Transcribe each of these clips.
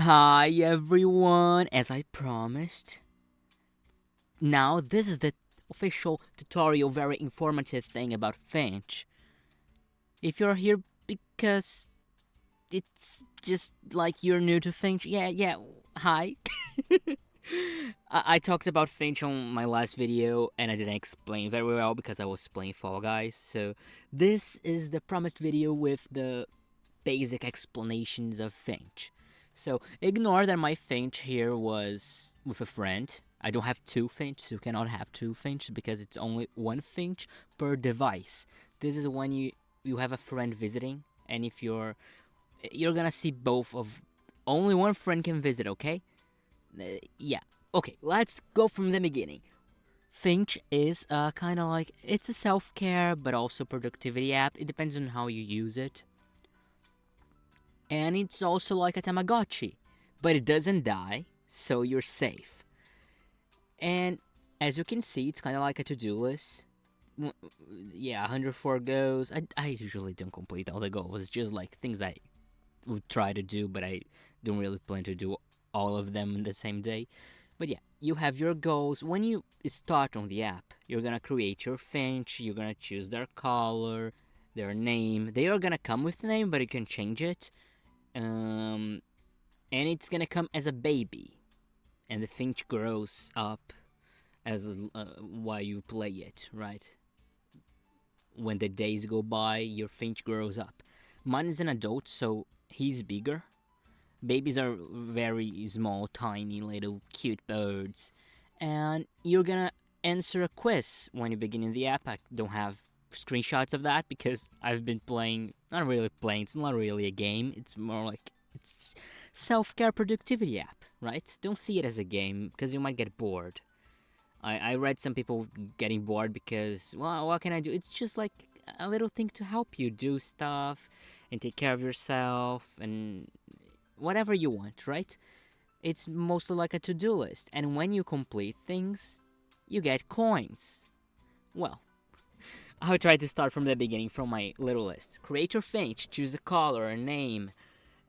Hi everyone, as I promised. Now this is the official tutorial, very informative thing about Finch. If you're here because it's just like you're new to Finch, yeah, hi. I talked about Finch on my last video and I didn't explain very well because I was playing Fall Guys. So this is the promised video with the basic explanations of Finch. So ignore that my Finch here was with a friend. I don't have two Finch, you cannot have two Finch because it's only one Finch per device. This is when you have a friend visiting, and if you're gonna see both of only one friend can visit, okay? Yeah. Okay, let's go from the beginning. Finch is kind of like it's a self-care but also productivity app. It depends on how you use it. And it's also like a Tamagotchi, but it doesn't die, so you're safe. And as you can see, it's kind of like a to-do list. Yeah, 104 goals. I usually don't complete all the goals. It's just like things I would try to do, but I don't really plan to do all of them in the same day. But yeah, you have your goals. When you start on the app, you're gonna create your Finch. You're gonna choose their color, their name. They are gonna come with name, but you can change it. Um, and it's gonna come as a baby, and the Finch grows up as while you play it, right? When the days go by, your Finch grows up. Mine is an adult, so he's bigger. Babies are very small, tiny, little cute birds, and you're gonna answer a quiz when you begin in the app. I don't have screenshots of that because I've been playing, not really playing, it's not really a game, it's more like it's self-care productivity app, right? Don't see it as a game because you might get bored. I read some people getting bored because, well, what can I do? It's just like a little thing to help you do stuff and take care of yourself and whatever you want, right? It's mostly like a to-do list, and when you complete things, you get coins. Well, I'll try to start from the beginning, from my little list. Create your Finch, choose a color, a name,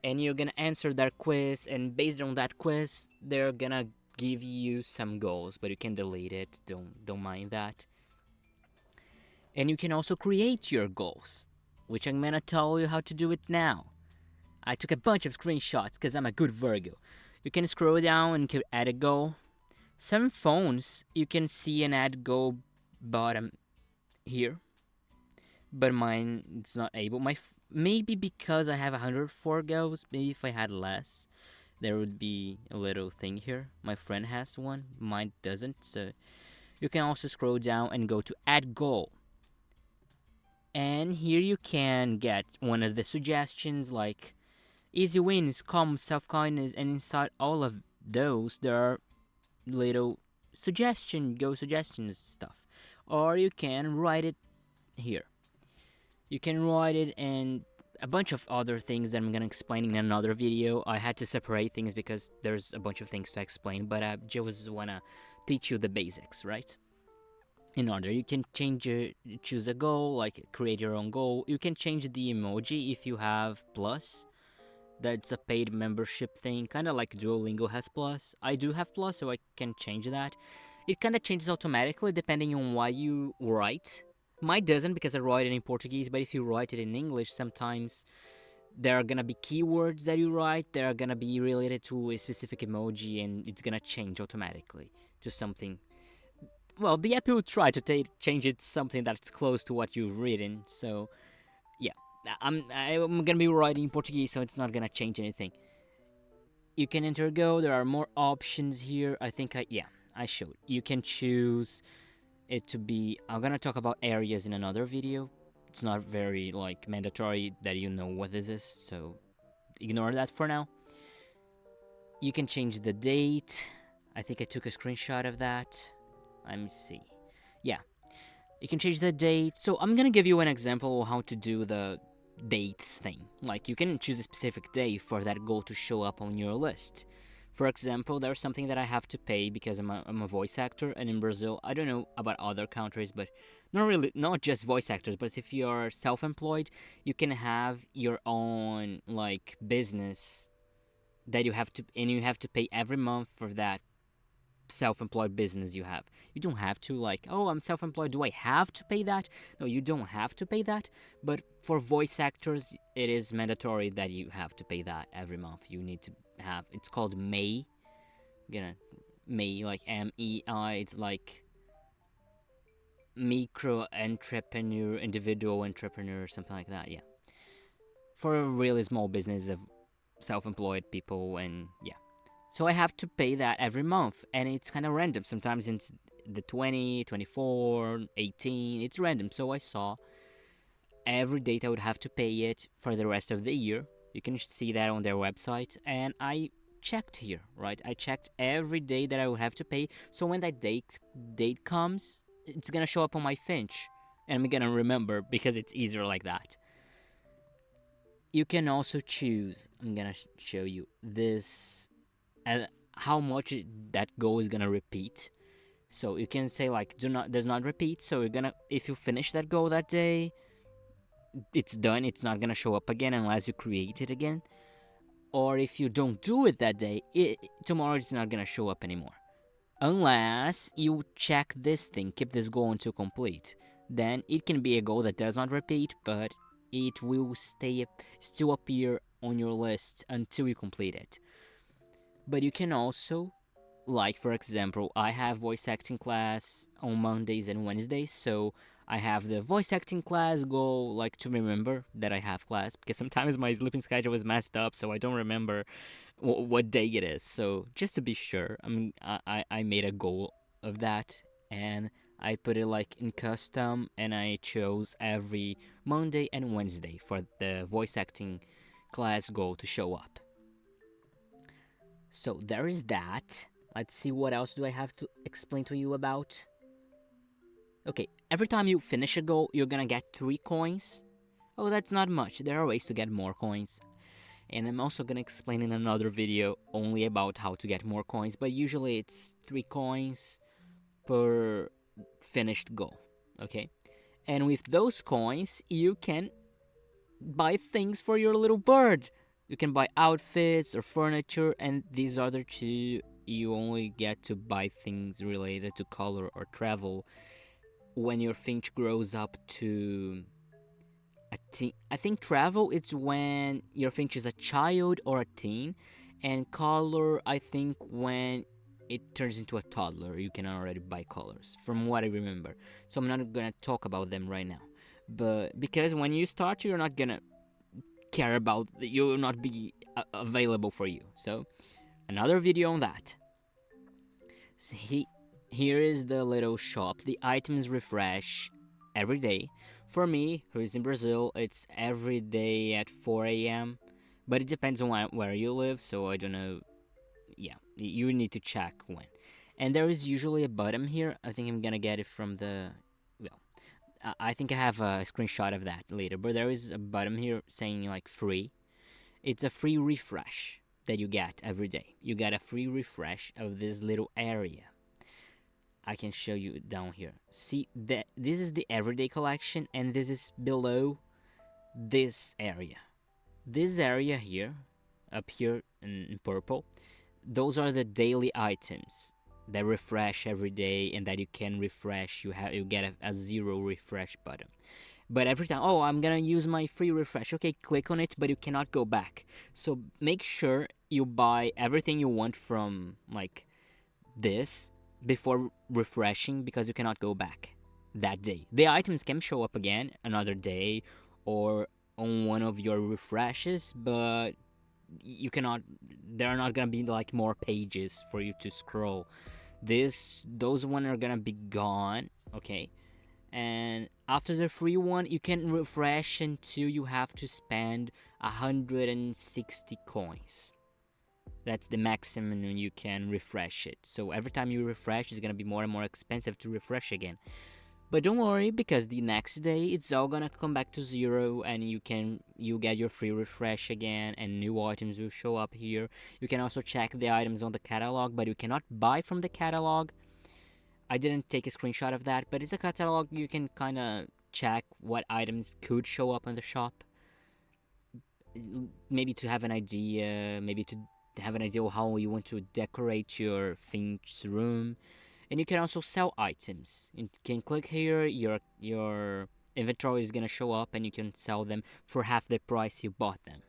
and you're gonna answer their quiz, and based on that quiz, they're gonna give you some goals, but you can delete it, don't mind that. And you can also create your goals, which I'm gonna tell you how to do it now. I took a bunch of screenshots because I'm a good Virgo. You can scroll down and add a goal. Some phones, you can see an add goal bottom here, but mine it's not able. Maybe because I have 104 goals. Maybe if I had less, there would be a little thing here. My friend has one, mine doesn't. So you can also scroll down and go to add goal. And here you can get one of the suggestions like easy wins, calm, self-kindness, and inside all of those there are little suggestions stuff. Or you can write it here. You can write it and a bunch of other things that I'm gonna explain in another video. I had to separate things because there's a bunch of things to explain, but I just wanna teach you the basics, right? In order, you can choose a goal, like create your own goal. You can change the emoji if you have plus. That's a paid membership thing, kind of like Duolingo has plus. I do have plus, so I can change that. It kind of changes automatically depending on what you write. Mine doesn't because I write it in Portuguese, but if you write it in English, sometimes there are gonna be keywords that you write that are gonna be related to a specific emoji, and it's gonna change automatically to something. Well, the app will try to change it to something that's close to what you've written. So yeah, I'm gonna be writing in Portuguese, so it's not gonna change anything. You can enter go. There are more options here. I think I showed. You can choose it to be. I'm gonna talk about areas in another video. It's not very like mandatory that you know what this is, so ignore that for now. You can change the date. I think I took a screenshot of that. Let me see. Yeah, you can change the date. So I'm gonna give you an example of how to do the dates thing. Like you can choose a specific day for that goal to show up on your list. For example, there's something that I have to pay because I'm a voice actor, and in Brazil, I don't know about other countries, but not just voice actors, but if you're self-employed, you can have your own like business that you have to pay every month for that self-employed business you have. You don't have to, like, oh, I'm self-employed, do I have to pay that? No, you don't have to pay that. But for voice actors, it is mandatory that you have to pay that every month. You need to have, it's called MEI. Gonna MEI, like MEI. It's like micro entrepreneur, individual entrepreneur, something like that. Yeah, for a really small business of self-employed people. And yeah, so I have to pay that every month, and it's kind of random. Sometimes it's the 20, 24, 18. It's random. So I saw every date I would have to pay it for the rest of the year. You can see that on their website, and I checked here, right? I checked every day that I would have to pay. So when that date comes, it's gonna show up on my Finch, and I'm gonna remember because it's easier like that. You can also choose. I'm gonna show you this, how much that goal is gonna repeat. So you can say like does not repeat. So you're gonna, if you finish that goal that day, it's done. It's not gonna show up again unless you create it again. Or if you don't do it that day, tomorrow it's not gonna show up anymore. Unless you check this thing, keep this goal until complete. Then it can be a goal that does not repeat, but it will still appear on your list until you complete it. But you can also, like for example, I have voice acting class on Mondays and Wednesdays, so I have the voice acting class goal, like to remember that I have class, because sometimes my sleeping schedule is messed up, so I don't remember what day it is. So just to be sure, I made a goal of that, and I put it like in custom, and I chose every Monday and Wednesday for the voice acting class goal to show up. So there is that. Let's see, what else do I have to explain to you about? Okay, every time you finish a goal, you're gonna get 3 coins. Oh, that's not much. There are ways to get more coins. And I'm also gonna explain in another video only about how to get more coins, but usually it's 3 coins per finished goal, okay? And with those coins, you can buy things for your little bird. You can buy outfits or furniture, and these other two, you only get to buy things related to color or travel when your Finch grows up to a teen. I think travel it's when your Finch is a child or a teen, and color I think when it turns into a toddler. You can already buy colors, from what I remember. So I'm not gonna talk about them right now, but because when you start, you're not gonna care about, you will not be available for you. So another video on that. So here is the little shop. The items refresh every day. For me, who's in Brazil, it's every day at 4 a.m. But it depends on where you live, so I don't know. Yeah, you need to check when. And there is usually a button here. I think I'm gonna get it from the. Well, I think I have a screenshot of that later. But there is a button here saying like free. It's a free refresh that you get every day. You get a free refresh of this little area. I can show you down here. See that this is the everyday collection, and this is below this area. This area here, up here in purple, those are the daily items that refresh every day and that you can refresh. You get a 0 refresh button. But every time, oh, I'm gonna use my free refresh. Okay, click on it, but you cannot go back. So make sure you buy everything you want from like this before refreshing, because you cannot go back that day. The items can show up again another day or on one of your refreshes, but you cannot, there are not gonna be like more pages for you to scroll. Those one are gonna be gone, okay? And after the free one, you can refresh until you have to spend 160 coins. That's the maximum you can refresh it. So every time you refresh, it's gonna be more and more expensive to refresh again. But don't worry, because the next day it's all gonna come back to 0, and you get your free refresh again, and new items will show up here. You can also check the items on the catalog, but you cannot buy from the catalog. I didn't take a screenshot of that, but it's a catalog. You can kind of check what items could show up in the shop. Maybe to have an idea, maybe to have an idea how you want to decorate your Finch's room. And you can also sell items. You can click here, your inventory is gonna show up, and you can sell them for half the price you bought them.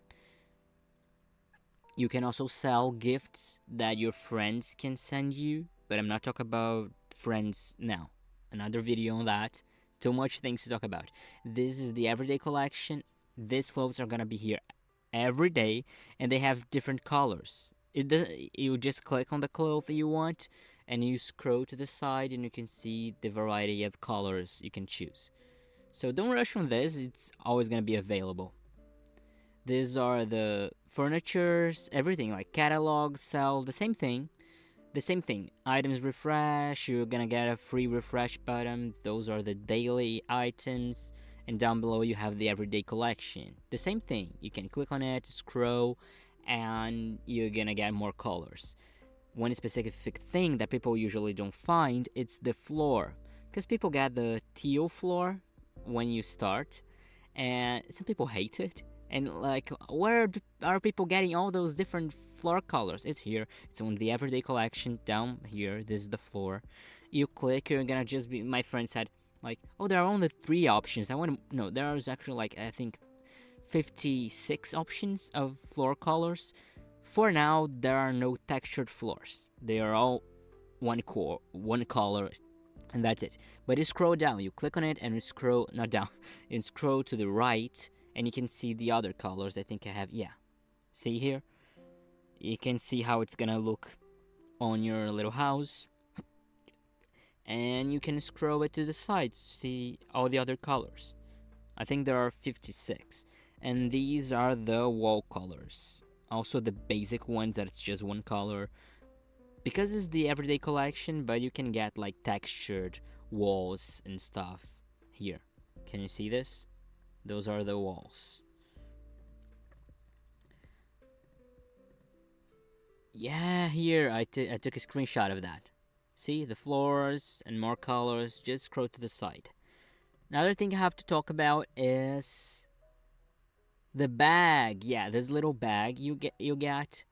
You can also sell gifts that your friends can send you, but I'm not talking about friends now. Another video on that. Too much things to talk about. This is the everyday collection. These clothes are gonna be here every day, and they have different colors. You just click on the cloth you want, and you scroll to the side, and you can see the variety of colors you can choose. So don't rush on this; it's always gonna be available. These are the furnitures, everything like catalogs, sell the same thing. The same thing. Items refresh, you're gonna get a free refresh button. Those are the daily items. And down below you have the everyday collection. The same thing. You can click on it, scroll, and you're gonna get more colors. One specific thing that people usually don't find, it's the floor. Because people get the teal floor when you start, and some people hate it. And like, where are people getting all those different floor colors? It's here. It's on the everyday collection down here. This is the floor. You click, you're gonna just be. My friend said, like, oh, there are only 3 options. I want to. No, there is actually like I think 56 options of floor colors. For now, there are no textured floors. They are all one color, and that's it. But you scroll down. You click on it, and you scroll not down. You scroll to the right. And you can see the other colors. I think I have, yeah. See here? You can see how it's gonna look on your little house. And you can scroll it to the side to see all the other colors. I think there are 56. And these are the wall colors. Also the basic ones that's just one color. Because it's the everyday collection, but you can get like textured walls and stuff here. Can you see this? Those are the walls. Yeah, here I took a screenshot of that. See the floors and more colors. Just scroll to the side. Another thing I have to talk about is the bag. Yeah, this little bag you get.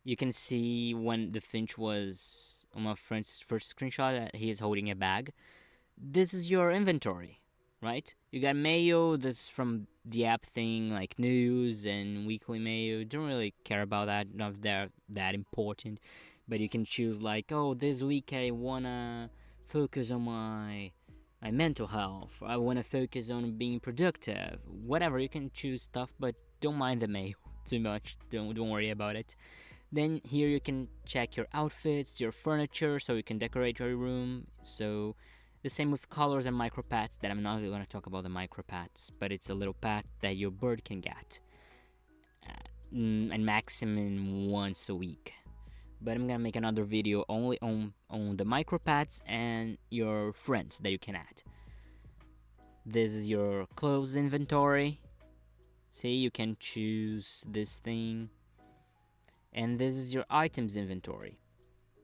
You can see when the Finch was on my friend's first screenshot that he is holding a bag. This is your inventory. Right? You got mail, this from the app thing, like news and weekly mail. Don't really care about that, not that important. But you can choose like, oh, this week I wanna focus on my mental health. I wanna focus on being productive. Whatever, you can choose stuff, but don't mind the mail too much. Don't worry about it. Then here you can check your outfits, your furniture, so you can decorate your room. So the same with colors and micropats, that I'm not going to talk about the micropats, but it's a little pat that your bird can get. And maximum once a week. But I'm going to make another video only on the micropats and your friends that you can add. This is your clothes inventory. See, you can choose this thing. And this is your items inventory.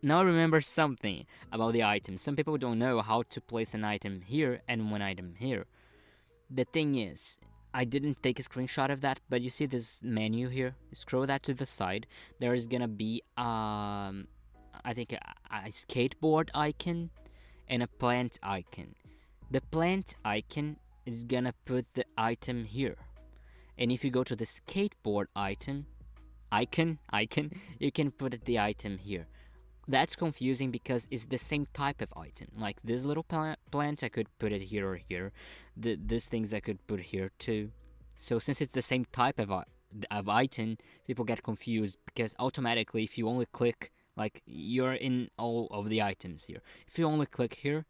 Now remember something about the items. Some people don't know how to place an item here and one item here. The thing is, I didn't take a screenshot of that, but you see this menu here? Scroll that to the side. There is gonna be, I think, a skateboard icon and a plant icon. The plant icon is gonna put the item here. And if you go to the skateboard icon, you can put the item here. That's confusing because it's the same type of item. Like this little plant, I could put it here or here. These things I could put here too. So since it's the same type of item, people get confused because automatically if you only click, like you're in all of the items here. If you only click here,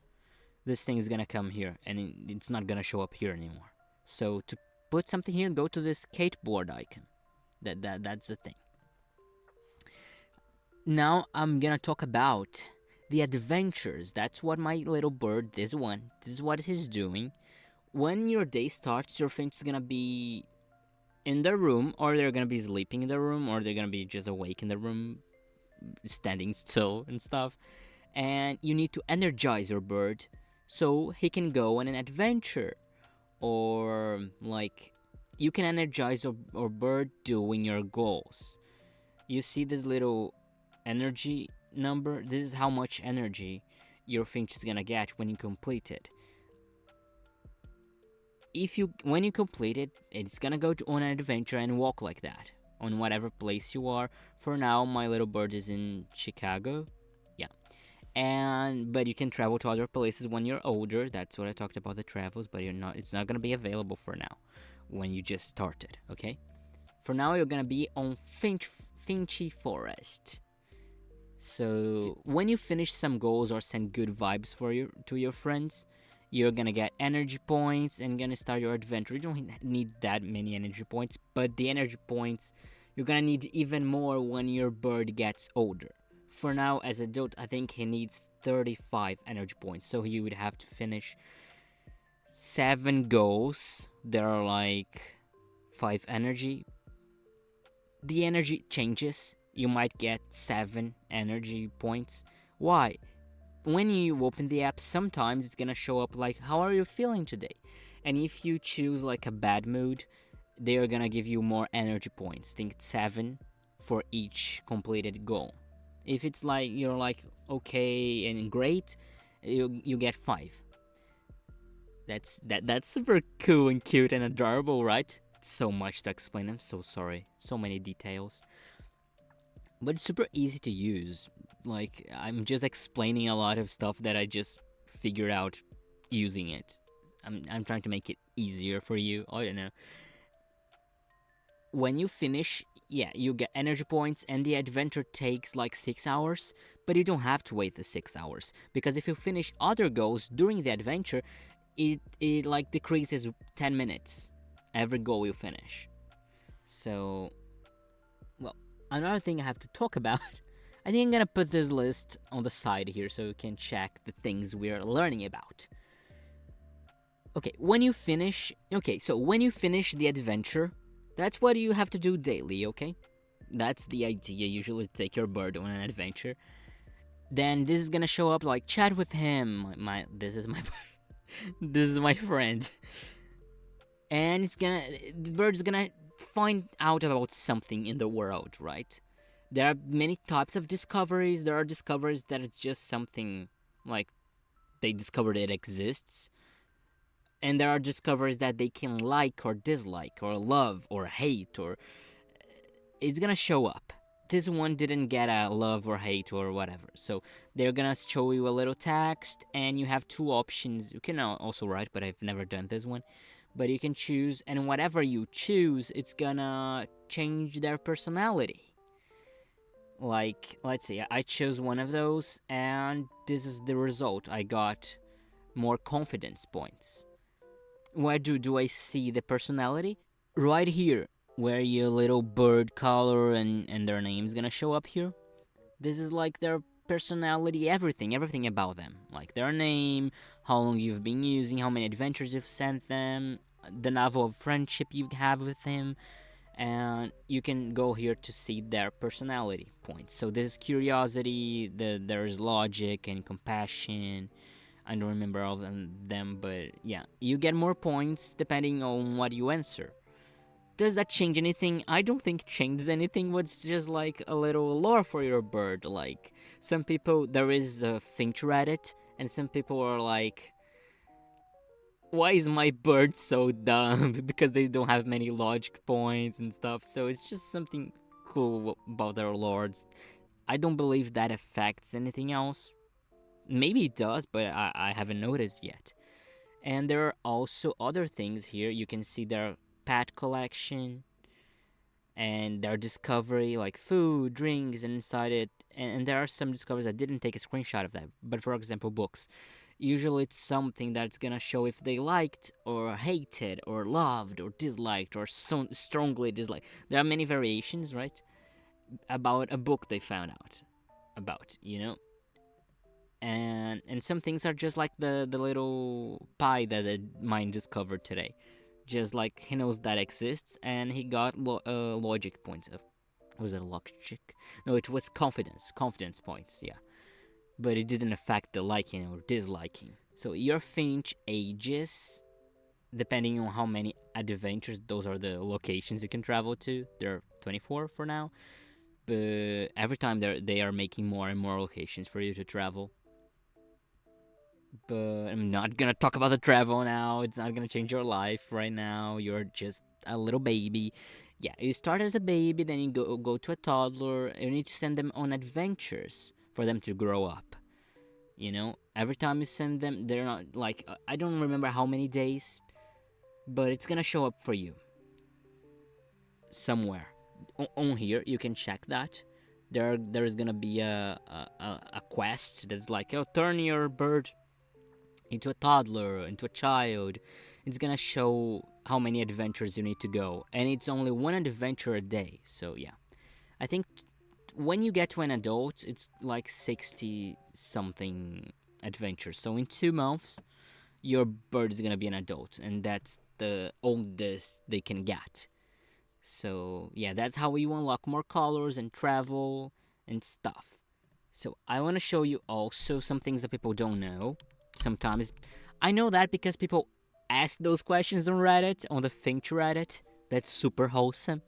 this thing is gonna come here and it's not gonna show up here anymore. So to put something here, go to the skateboard icon. That's the thing. Now I'm gonna talk about the adventures. That's what my little bird, this is what he's doing. When your day starts, your Finch is gonna be in the room, or they're gonna be sleeping in the room, or they're gonna be just awake in the room, standing still and stuff. And you need to energize your bird so he can go on an adventure. Or like you can energize your bird doing your goals. You see this little energy number? This is how much energy your Finch is gonna get when you complete it. When you complete it, it's gonna go on an adventure and walk like that on whatever place you are. For now, my little bird is in Chicago. Yeah. But you can travel to other places when you're older. That's what I talked about, the travels, but it's not gonna be available for now when you just started, okay? For now, you're gonna be on Finchy Forest. So when you finish some goals or send good vibes to your friends, you're gonna get energy points and gonna start your adventure. You don't need that many energy points, but the energy points you're gonna need even more when your bird gets older. For now, as an adult, I think he needs 35 energy points, so he would have to finish 7 goals. There are like 5 energy. The energy changes. You might get 7 energy points. Why? When you open the app, sometimes it's gonna show up like, how are you feeling today? And if you choose like a bad mood, they are gonna give you more energy points. Think 7 for each completed goal. If it's like you're like okay and great, you get 5. That's super cool and cute and adorable, right? So much to explain. I'm so sorry. So many details. But it's super easy to use. Like, I'm just explaining a lot of stuff that I just figured out using it. I'm trying to make it easier for you. I don't know. When you finish, yeah, you get energy points, and the adventure takes like 6 hours, but you don't have to wait the 6 hours, because if you finish other goals during the adventure, it like decreases 10 minutes every goal you finish. So, well, another thing I have to talk about, I think I'm gonna put this list on the side here so you can check the things we're learning about. Okay, when you finish the adventure, that's what you have to do daily, okay? That's the idea, usually take your bird on an adventure. Then this is gonna show up like, chat with him. This is my this is my friend. And the bird's gonna find out about something in the world, right? There are many types of discoveries. There are discoveries that it's just something like they discovered it exists. And there are discoveries that they can like or dislike or love or hate, or it's gonna show up. This one didn't get a love or hate or whatever. So they're gonna show you a little text, and you have 2 options. You can also write, but I've never done this one. But you can choose, and whatever you choose, it's gonna change their personality. Like, let's see, I chose one of those, and this is the result. I got more confidence points. Where do I see the personality? Right here, where your little bird color and their name is gonna show up here. This is like their personality, everything about them. Like their name, how long you've been using, how many adventures you've sent them, the level of friendship you have with him, and you can go here to see their personality points. So this is curiosity, there's logic and compassion. I don't remember all of them, but yeah, you get more points depending on what you answer. Does that change anything? I don't think it changes anything. It's just like a little lore for your bird. Like, some people, there is a Finch Reddit, and some people are like, why is my bird so dumb? Because they don't have many logic points and stuff. So it's just something cool about their lords. I don't believe that affects anything else. Maybe it does, but I haven't noticed yet. And there are also other things here. You can see their pet collection and their discovery, like food, drinks, and inside it. And there are some discoveries I didn't take a screenshot of that. But for example, books. Usually it's something that's gonna show if they liked or hated or loved or disliked or so strongly disliked. There are many variations, right? About a book they found out about, you know? And some things are just like the little pie that mine discovered today. Just like he knows that exists, and he got logic points. Was it logic? No, it was confidence points. Yeah, but it didn't affect the liking or disliking. So your Finch Ages, depending on how many adventures, those are the locations you can travel to. There are 24 for now. but every time they are making more and more locations for you to travel. But I'm not gonna talk about the travel now. It's not gonna change your life right now. You're just a little baby. Yeah, you start as a baby, then you go to a toddler. You need to send them on adventures for them to grow up. You know, every time you send them, they're not like I don't remember how many days, but it's gonna show up for you somewhere. On here, you can check that. There's gonna be a quest that's like, oh, turn your bird into a toddler, into a child. It's gonna show how many adventures you need to go, and it's only one adventure a day. So yeah, I think when you get to an adult, it's like 60 something adventures. So in 2 months, your bird is gonna be an adult, and that's the oldest they can get. So yeah, that's how you unlock more colors and travel and stuff. So I want to show you also some things that people don't know. Sometimes I know that because people ask those questions on Reddit, on the Finch Reddit. That's super wholesome.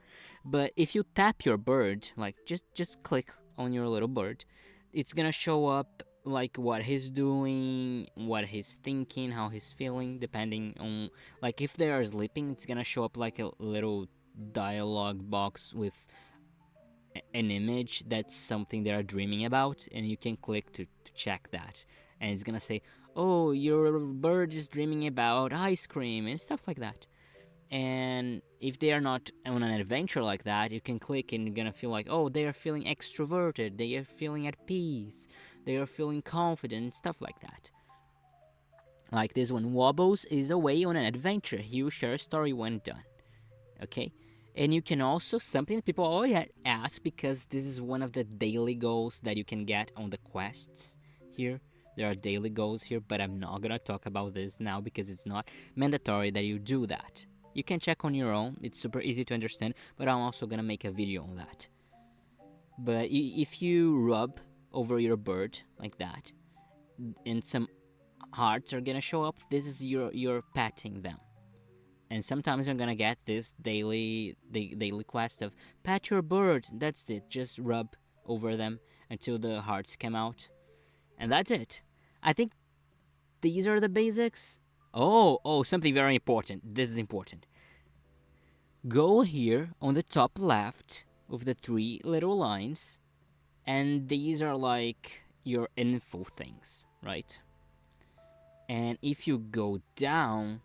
But if you tap your bird, like just click on your little bird, it's gonna show up like what he's doing, what he's thinking, how he's feeling, depending on like if they are sleeping, it's gonna show up like a little dialogue box with an image that's something they are dreaming about, and you can click to check that, and it's gonna say, oh, your bird is dreaming about ice cream and stuff like that. And if they are not on an adventure like that, you can click and you're gonna feel like, oh, they are feeling extroverted, they are feeling at peace, they are feeling confident, stuff like that. Like this one, Wobbles is away on an adventure, he will share a story when done. Okay, and you can also, something that people always ask, because this is one of the daily goals that you can get on the quests here. There are daily goals here, but I'm not gonna talk about this now because it's not mandatory that you do that. You can check on your own, it's super easy to understand, but I'm also gonna make a video on that. But if you rub over your bird like that, and some hearts are gonna show up, this is you're patting them. And sometimes you're gonna get this daily quest of pat your bird. That's it. Just rub over them until the hearts come out, and that's it. I think these are the basics. Oh, something very important. This is important. Go here on the top left of the three little lines, and these are like your info things, right? And if you go down,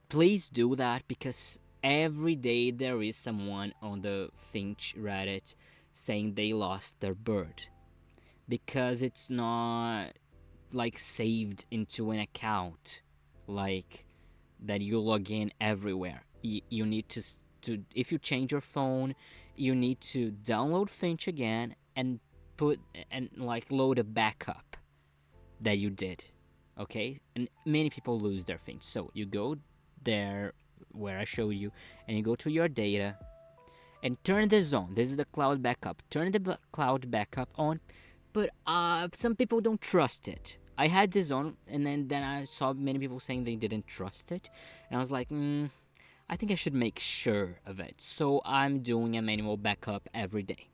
please do that, because every day there is someone on the Finch Reddit saying they lost their bird, because it's not like saved into an account like that you log in everywhere. You need to if you change your phone, you need to download Finch again and put and like load a backup that you did. Okay, and many people lose their Finch, so you go there where I show you, and you go to your data and turn this on. This is the cloud backup. Turn the cloud backup on, but some people don't trust it. I had this on, and then I saw many people saying they didn't trust it, and I was like, I think I should make sure of it. So I'm doing a manual backup every day.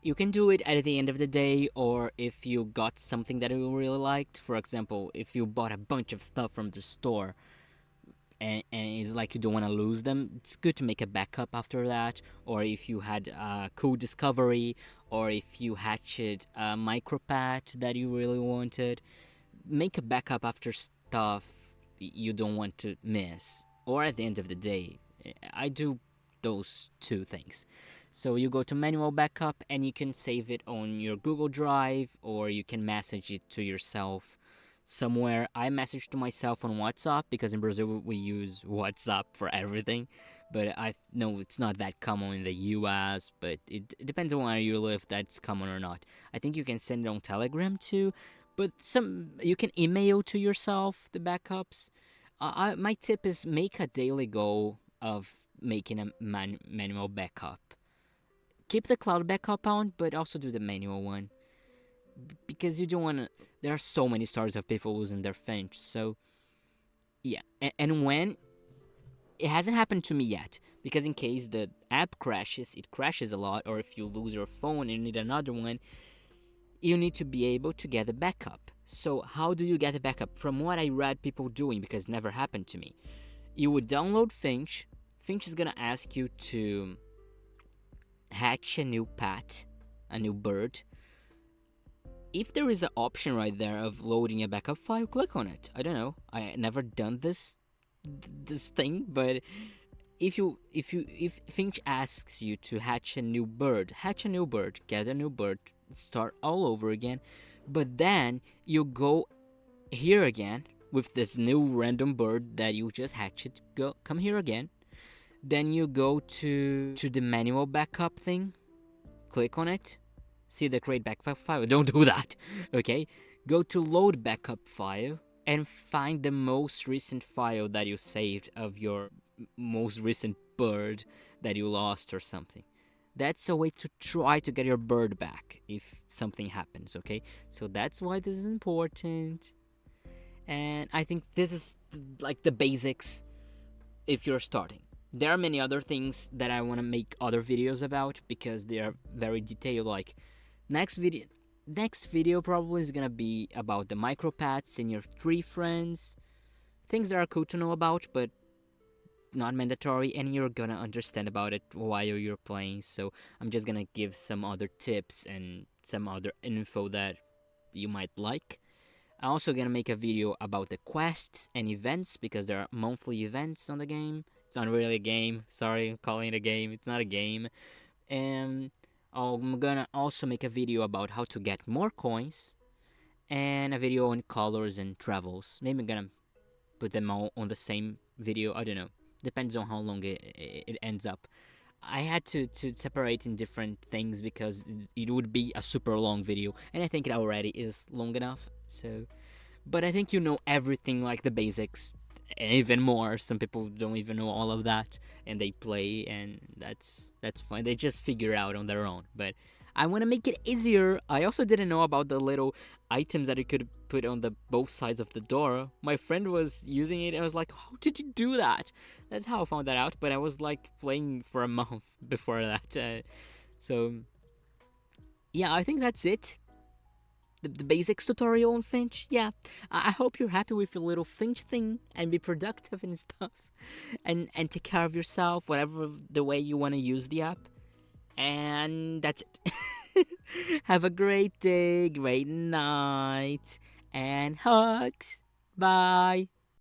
You can do it at the end of the day, or if you got something that you really liked. For example, if you bought a bunch of stuff from the store, and it's like you don't want to lose them, it's good to make a backup after that. Or if you had a cool discovery, or if you hatched a micropat that you really wanted, make a backup after stuff you don't want to miss, or at the end of the day. I do those two things. So you go to manual backup, and you can save it on your Google Drive, or you can message it to yourself somewhere. I message to myself on WhatsApp, because in Brazil we use WhatsApp for everything. But I know it's not that common in the US, but it depends on where you live, that's common or not. I think you can send it on Telegram too, but you can email to yourself the backups. My tip is make a daily goal of making a manual backup. Keep the cloud backup on, but also do the manual one, because you don't want to. There are so many stories of people losing their Finch. So yeah, and when It hasn't happened to me yet, because in case the app crashes, it crashes a lot, or if you lose your phone and you need another one, you need to be able to get a backup. So how do you get a backup? From what I read people doing, because it never happened to me, you would download Finch. Finch is gonna ask you to hatch a new pet, a new bird. If there is an option right there of loading a backup file, click on it. I don't know. I never done this thing, but if Finch asks you to hatch a new bird, get a new bird, start all over again. But then you go here again with this new random bird that you just hatched. Come here again. Then you go to the manual backup thing. Click on it. See the create backup file. Don't do that. Okay. Go to load backup file and find the most recent file that you saved of your most recent bird that you lost or something. That's a way to try to get your bird back if something happens, okay? So that's why this is important. And I think this is like the basics if you're starting. There are many other things that I want to make other videos about because they are very detailed. Like next video probably is gonna be about the micropats and your tree friends, things that are cool to know about, but not mandatory, and you're gonna understand about it while you're playing. So I'm just gonna give some other tips and some other info that you might like. I'm also gonna make a video about the quests and events because there are monthly events on the game. It's not really a game. Sorry, I'm calling it a game. It's not a game. And I'm gonna also make a video about how to get more coins and a video on colors and travels. Maybe I'm gonna put them all on the same video. I don't know. Depends on how long it ends up. I had to separate in different things because it would be a super long video, and I think it already is long enough. So, but I think you know everything, like the basics, and even more. Some people don't even know all of that, and they play, and that's fine. They just figure out on their own. But I want to make it easier. I also didn't know about the little items that you could put on the both sides of the door. My friend was using it. I was like, "How did you do that?" That's how I found that out. But I was like playing for a month before that. So yeah, I think that's it. The basics tutorial on Finch. Yeah, I hope you're happy with your little Finch thing and be productive and stuff, and take care of yourself, whatever the way you want to use the app. And that's it. Have a great day, great night, and hugs. Bye.